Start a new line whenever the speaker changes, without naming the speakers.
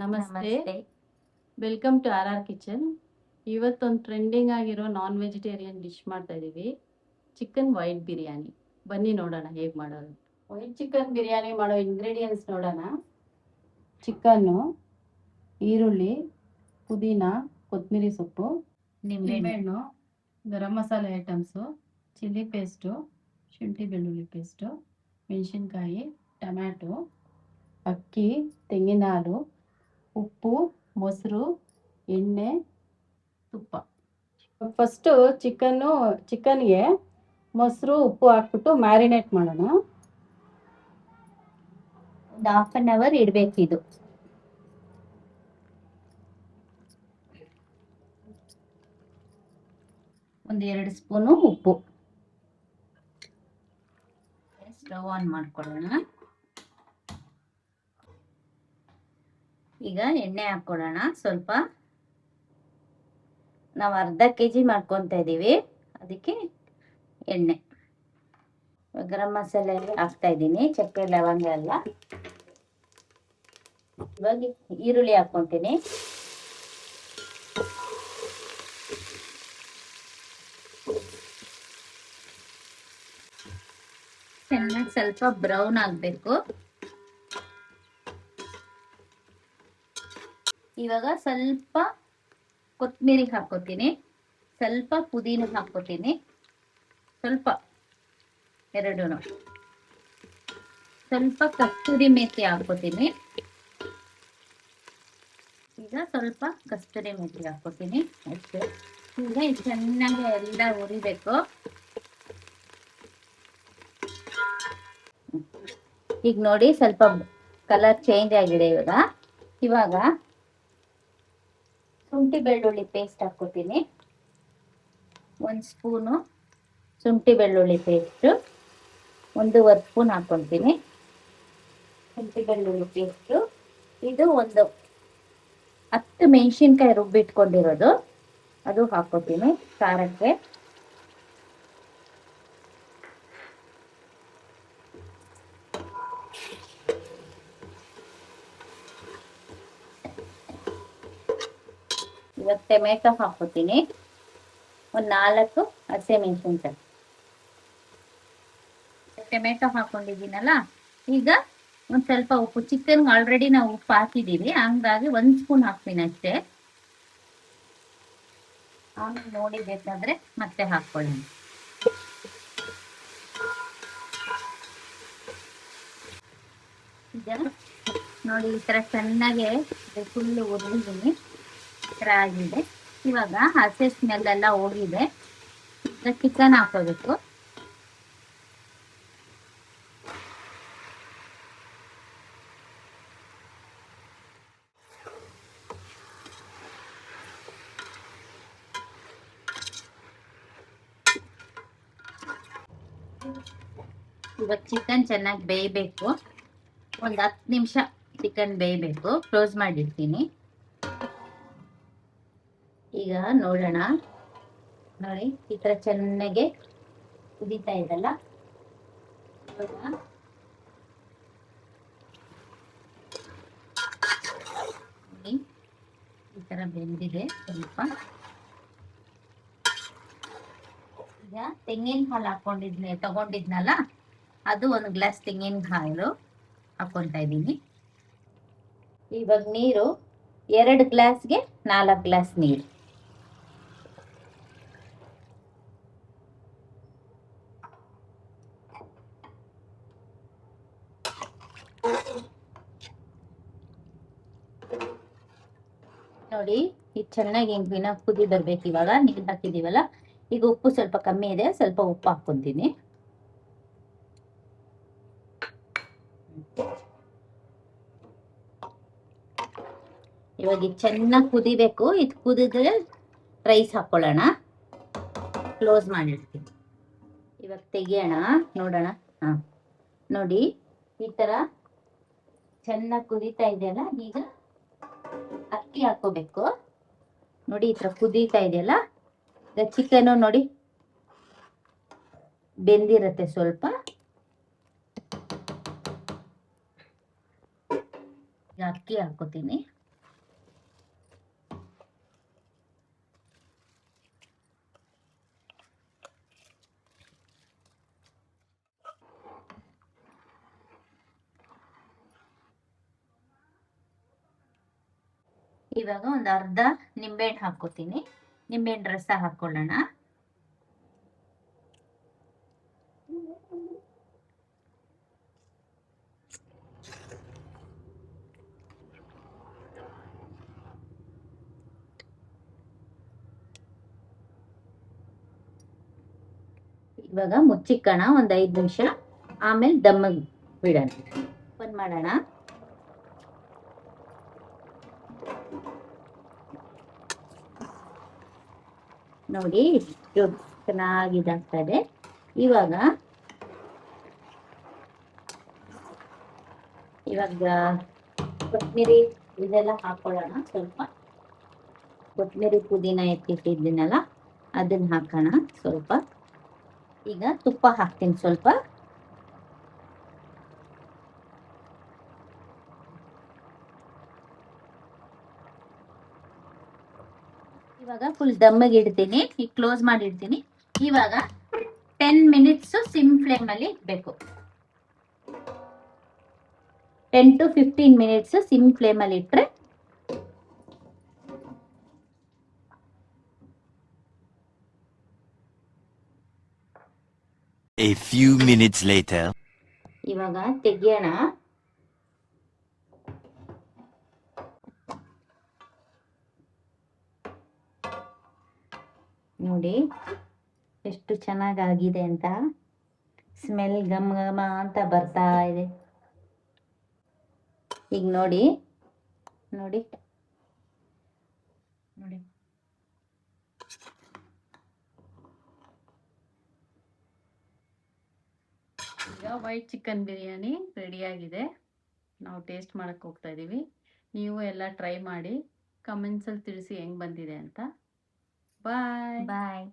ನಮಸ್ತೆ,
ನಮಸ್ತೆ.
Welcome to R R kitchen. ಇವತ್ತೊಂದು ಟ್ರೆಂಡಿಂಗ್ ಆಗಿರೋ ನಾನ್ ವೆಜಿಟೇರಿಯನ್ ಡಿಶ್ ಮಾಡ್ತಾ ಇದ್ದೀವಿ, ಚಿಕನ್ ವೈಟ್ ಬಿರಿಯಾನಿ. ಬನ್ನಿ ನೋಡೋಣ ಹೇಗೆ ಮಾಡೋದು. ವೈಟ್ ಚಿಕನ್ ಬಿರಿಯಾನಿ ಮಾಡೋ ಇಂಗ್ರೀಡಿಯೆಂಟ್ಸ್ ನೋಡೋಣ. ಚಿಕನ್ನು, ಈರುಳ್ಳಿ, ಪುದೀನ, ಕೊತ್ತಂಬರಿ ಸೊಪ್ಪು, ನಿಂಬೆಹಣ್ಣು, garam masala items, chilli paste, ಶುಂಠಿ ಬೆಳ್ಳುಳ್ಳಿ ಪೇಸ್ಟು, ಮೆಣಸಿನ್ಕಾಯಿ, ಟೊಮ್ಯಾಟೊ, ಅಕ್ಕಿ, ತೆಂಗಿನ ಹಾಲು, ಉಪ್ಪು, ಮೊಸರು, ಎಣ್ಣೆ, ತುಪ್ಪ. ಫಸ್ಟು ಚಿಕನ್ಗೆ ಮೊಸರು ಉಪ್ಪು ಹಾಕ್ಬಿಟ್ಟು ಮ್ಯಾರಿನೇಟ್ ಮಾಡೋಣ.
ಒಂದು ಹಾಫ್ ಅನ್ ಅವರ್ ಇಡಬೇಕು. ಇದು ಒಂದು 2 ಸ್ಪೂನು ಉಪ್ಪು. ಸ್ಟವ್ ಆನ್ ಮಾಡ್ಕೊಳ್ಳೋಣ. ಈಗ ಎಣ್ಣೆ ಹಾಕೊಳ್ಳೋಣ. ಸ್ವಲ್ಪ ನಾವು ಅರ್ಧ ಕೆಜಿ ಮಾಡ್ಕೊತಾ ಇದ್ದೀವಿ, ಅದಕ್ಕೆ ಎಣ್ಣೆ. ಗರಂ ಮಸಾಲೆ ಹಾಕ್ತಾ ಇದ್ದೀನಿ, ಚಕ್ಕೆ ಲವಂಗ ಎಲ್ಲ. ಇವಾಗ ಈರುಳ್ಳಿ ಹಾಕ್ಕೊಂತೀನಿ. ಚೆನ್ನಾಗಿ ಸ್ವಲ್ಪ ಬ್ರೌನ್ ಆಗಬೇಕು. ಇವಾಗ ಸ್ವಲ್ಪ ಕೊತ್ತಂಬರಿ ಹಾಕೋತೀನಿ, ಸ್ವಲ್ಪ ಪುದೀನ ಹಾಕೋತೀನಿ, ಸ್ವಲ್ಪ ಎರಡೂನು. ಸ್ವಲ್ಪ ಕಸ್ತೂರಿ ಮೇಥಿ ಹಾಕೋತೀನಿ. ಈಗ ಸ್ವಲ್ಪ ಕಸ್ತೂರಿ ಮೇಥಿ ಹಾಕೋತೀನಿ ಅಷ್ಟೇ. ಈಗ ಚೆನ್ನಾಗಿ ಎಲ್ಲ ಹುರಿಬೇಕು. ಈಗ ನೋಡಿ ಸ್ವಲ್ಪ ಕಲರ್ ಚೇಂಜ್ ಆಗಿದೆ. ಇವಾಗ ಶುಂಠಿ ಬೆಳ್ಳುಳ್ಳಿ ಪೇಸ್ಟ್ ಹಾಕೋತೀನಿ. 1 ಸ್ಪೂನು ಶುಂಠಿ ಬೆಳ್ಳುಳ್ಳಿ ಪೇಸ್ಟ್, 1.5 ಸ್ಪೂನ್ ಹಾಕೊತೀನಿ ಶುಂಠಿ ಬೆಳ್ಳುಳ್ಳಿ ಪೇಸ್ಟ್. ಇದು ಒಂದು 10 ಮೆಣಸಿನ್ಕಾಯಿ ರುಬ್ಬಿಟ್ಕೊಂಡಿರೋದು, ಅದು ಹಾಕೋತೀನಿ ಖಾರಕ್ಕೆ. ಇವಾಗ ಟೊಮೆಟೊ ಹಾಕೋತೀನಿ, ಒಂದು 4 ಹಸಿಮೆಣಸಿನ್ಕಾಯಿ. ಟೊಮೆಟೊ ಹಾಕೊಂಡಿದ್ದೀನಲ್ಲ, ಈಗ ಒಂದು ಸ್ವಲ್ಪ ಉಪ್ಪು. ಚಿಕನ್ಗೆ ಆಲ್ರೆಡಿ ನಾವು ಉಪ್ಪು ಹಾಕಿದ್ದೀವಿ, ಹಂಗಾಗಿ 1 ಸ್ಪೂನ್ ಹಾಕ್ತೀನಿ ಅಷ್ಟೇ. ಆಮೇಲೆ ನೋಡಿ ಬೇಕಾದ್ರೆ ಮತ್ತೆ ಹಾಕ್ಕೊಳ್ಳಿ. ಈಗ ನೋಡಿ ಈ ಥರ ಚೆನ್ನಾಗೆ ಫುಲ್ಲು ಹುರಿದಿದ್ದೀನಿ, ಈ ಥರ ಆಗಿದೆ. ಇವಾಗ ಹಸಿ ಸ್ಮೆಲ್ ಎಲ್ಲ ಹೋಗಿದೆ. ಈಗ ಚಿಕನ್ ಹಾಕೋಬೇಕು. ಇವಾಗ ಚಿಕನ್ ಚೆನ್ನಾಗಿ ಬೇಯಬೇಕು. ಒಂದು 10 ನಿಮಿಷ ಚಿಕನ್ ಬೇಯಬೇಕು. ಕ್ಲೋಸ್ ಮಾಡಿರ್ತೀನಿ. ಈಗ ನೋಡೋಣ. ನೋಡಿ ಈ ಥರ ಚೆನ್ನಾಗೆ ಕುದೀತಾ ಇದೆಲ್ಲ. ಈ ಥರ ಬೆಂದಿದೆ ಸ್ವಲ್ಪ. ಈಗ ತೆಂಗಿನ ಹಾಲು ತಗೊಂಡಿದ್ನಲ್ಲ, ಅದು 1 ಗ್ಲಾಸ್ ತೆಂಗಿನ ಹಾಲು ಹಾಕೊತಾ ಇದ್ದೀನಿ. ಇವಾಗ ನೀರು 2 ಗ್ಲಾಸ್ಗೆ 4 ಗ್ಲಾಸ್ ನೀರು. ನೋಡಿ ಇದು ಚೆನ್ನಾಗಿ ಕುದಿ ಬರ್ಬೇಕು. ಇವಾಗ ನೀರು ಹಾಕಿದೀವಲ್ಲ, ಈಗ ಉಪ್ಪು ಸ್ವಲ್ಪ ಕಮ್ಮಿ ಇದೆ, ಸ್ವಲ್ಪ ಉಪ್ಪು ಹಾಕ್ಕೊಂತೀನಿ. ಇವಾಗ ಇದು ಚೆನ್ನಾಗಿ ಕುದಿಬೇಕು. ಇದು ಕುದಿದ್ರೆ ರೈಸ್ ಹಾಕೊಳ್ಳೋಣ. ಕ್ಲೋಸ್ ಮಾಡಿಡ್ತೀನಿ. ಇವಾಗ ತೆಗಿಯೋಣ, ನೋಡೋಣ. ನೋಡಿ ಈ ತರ ಚೆನ್ನಾಗಿ ಕುದೀತಾ ಇದೆಯಲ್ಲ, ಈಗ ಅಕ್ಕಿ ಹಾಕೋಬೇಕು. ನೋಡಿ ಈ ತರ ಕುದೀತಾ ಇದೆಯಲ್ಲ, ಈಗ ಚಿಕನ್ ನೋಡಿ ಬೆಂದಿರತ್ತೆ ಸ್ವಲ್ಪ. ಅಕ್ಕಿ ಹಾಕೋತೀನಿ. ಇವಾಗ ಒಂದು ಅರ್ಧ ನಿಂಬೆಹಣ್ಣು ಹಾಕೋತೀನಿ. ನಿಂಬೆಹಣ್ಣು ರಸ ಹಾಕೊಳ್ಳೋಣ. ಇವಾಗ ಮುಚ್ಚಿಕ್ಕೋಣ ಒಂದು 5 ನಿಮಿಷ, ಆಮೇಲೆ ದಮ್ಮಿಗೆ ಬಿಡೋಣ. ಓಪನ್ ಮಾಡೋಣ. ನೋಡಿ ಎಷ್ಟು ಚೆನ್ನಾಗಿದಾಗ್ತದೆ. ಇವಾಗ ಕೊತ್ತಂಬರಿ ಇದೆಲ್ಲ ಹಾಕೊಳ್ಳೋಣ. ಸ್ವಲ್ಪ ಕೊತ್ತಂಬರಿ ಪುದೀನ ಎತ್ತಿಟ್ಟಿದ್ದೀನಲ್ಲ ಅದನ್ನ ಹಾಕೋಣ ಸ್ವಲ್ಪ. ಈಗ ತುಪ್ಪ ಹಾಕ್ತೀನಿ ಸ್ವಲ್ಪ. ಇವಾಗ ಫುಲ್ ದಮ್ಮಿಗೆ ಇಡ್ತೀನಿ. ಈಗ ಕ್ಲೋಸ್ ಮಾಡಿಡ್ತೀನಿ. ಇವಾಗ 10 ಮಿನಿಟ್ಸ್ ಸಿಮ್ ಫ್ಲೇಮ್ ಅಲ್ಲಿ ಇಡ್ಬೇಕು. 10 to 15 ಮಿನಿಟ್ಸ್ ಸಿಮ್ ಫ್ಲೇಮ್ ಅಲ್ಲಿ ಇಟ್ರೆ
A few minutes later.
ಇವಾಗ ತೆಗಿಯೋಣ. ನೋಡಿ ಎಷ್ಟು ಚೆನ್ನಾಗಾಗಿದೆ ಅಂತ. ಸ್ಮೆಲ್ ಘಮ ಘಮ ಅಂತ ಬರ್ತಾ ಇದೆ. ಈಗ ನೋಡಿ ನೋಡಿ ನೋಡಿ
ಈಗ ವೈಟ್ ಚಿಕನ್ ಬಿರಿಯಾನಿ ರೆಡಿಯಾಗಿದೆ. ನಾವು ಟೇಸ್ಟ್ ಮಾಡಕ್ಕೆ ಹೋಗ್ತಾ ಇದ್ದೀವಿ. ನೀವು ಎಲ್ಲ ಟ್ರೈ ಮಾಡಿ ಕಮೆಂಟ್ಸಲ್ಲಿ ತಿಳಿಸಿ ಹೆಂಗೆ ಬಂದಿದೆ ಅಂತ. ಬಾಯ್.
ಬಾಯ್.